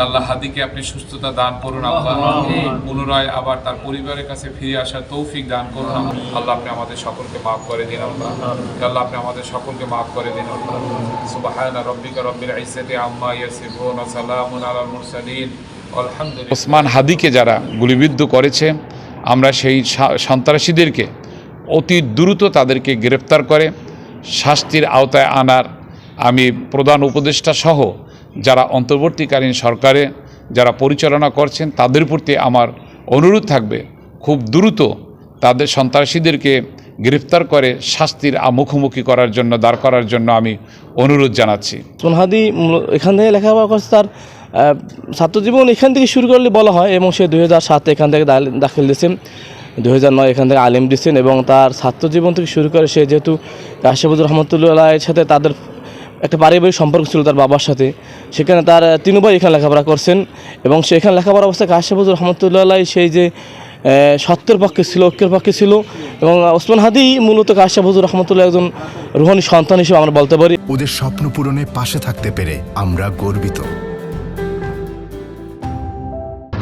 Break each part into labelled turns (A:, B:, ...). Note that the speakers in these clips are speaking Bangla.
A: আল্লাহ হাদিকে আপনি সুস্থতা দান করুন আল্লাহ, পুনরায় আবার তার পরিবারের কাছে ফিরে আসার তৌফিক দান করুন আল্লাহ। আপনি আমাদের সকলকে মাফ করে দিন আল্লাহ। আল্লাহ আপনি আমাদের সকলকে মাফ করে দিন আল্লাহ। সুবহানা রাব্বিকা রাব্বিল ইজ্জাতি আম্মা ইয়াসিফুন ওয়া সালামুন আলাল মুরসালিন আলহামদুলিল্লাহ। ওসমান হাদিকে যারা গুলিবিদ্ধ করেছে, আমরা সেই সন্ত্রাসীদেরকে অতি দ্রুত তাদেরকে গ্রেপ্তার করে শাস্তির আওতায় আনার আমি প্রধান উপদেষ্টা সহ যারা অন্তর্বর্তীকালীন সরকারে যারা পরিচালনা করছেন তাদের প্রতি আমার অনুরোধ থাকবে, খুব দ্রুত তাদের সন্ত্রাসীদেরকে গ্রেফতার করে শাস্তির মুখোমুখি করার জন্য, দাঁড় করার জন্য আমি অনুরোধ জানাচ্ছি।
B: ওসমান হাদি এখান থেকে লেখাপড়া করছে, তার ছাত্রজীবন এখান থেকে শুরু করলে বলা হয়, এবং সে 2007 এখান থেকে দাখিল দিয়েছেন, 2009 এখান থেকে আলিম দিচ্ছেন, এবং তার ছাত্রজীবন থেকে শুরু করে সে যেহেতু কাশেপুর রহমতুল্লাহের সাথে তাদের একটা পারিবারিক সম্পর্ক ছিল তার বাবার সাথে, সেখানে তার তিন ভাই এখানে লেখাপড়া করছেন, এবং সেখানে লেখাপড়া অবস্থায় কাশেপুর রহমতুল্লাহ সেই যে সত্যের পক্ষে ছিল, ঐক্যের পক্ষে ছিল, এবং ওসমান হাদি মূলত কাশেপুর রহমতুল্লাহ একজন রুহানি সন্তান হিসেবে আমরা বলতে পারি।
C: ওদের স্বপ্ন পূরণে পাশে থাকতে পেরে আমরা গর্বিত।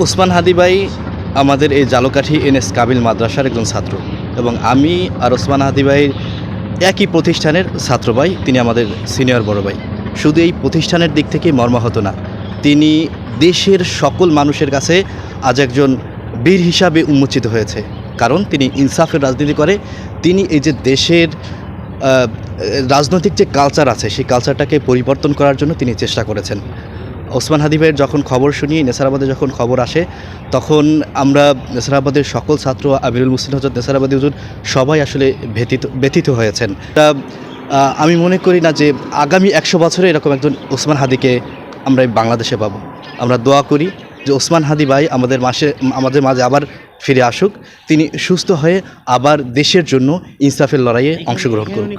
D: ওসমান হাদি ভাই আমাদের এই জালকাঠি NS কাবিল মাদ্রাসার একজন ছাত্র, এবং আমি আর ওসমান হাদি ভাই একই প্রতিষ্ঠানের ছাত্র ভাই। তিনি আমাদের সিনিয়র বড় ভাই। শুধু এই প্রতিষ্ঠানের দিক থেকে মর্মাহত না, তিনি দেশের সকল মানুষের কাছে আজ একজন বীর হিসাবে উন্মোচিত হয়েছে, কারণ তিনি ইনসাফের রাজনীতি করে। তিনি এই যে দেশের রাজনৈতিক যে কালচার আছে সেই কালচারটাকে পরিবর্তন করার জন্য তিনি চেষ্টা করেছেন। ওসমান হাদি ভাইয়ের যখন খবর শুনি, নেসারাবাদে যখন খবর আসে, তখন আমরা নেসারাবাদের সকল ছাত্র, আমিরুল মুসলিম হজরত নেসারাবাদী হুজুর সবাই আসলে ব্যথিত হয়েছেন। আমি মনে করি না যে আগামী 100 বছরে এরকম একজন ওসমান হাদিকে আমরা বাংলাদেশে পাবো। আমরা দোয়া করি যে ওসমান হাদি ভাই আমাদের মাঝে আবার ফিরে আসুক, তিনি সুস্থ হয়ে আবার দেশের জন্য ইনসাফের লড়াইয়ে অংশগ্রহণ করুন।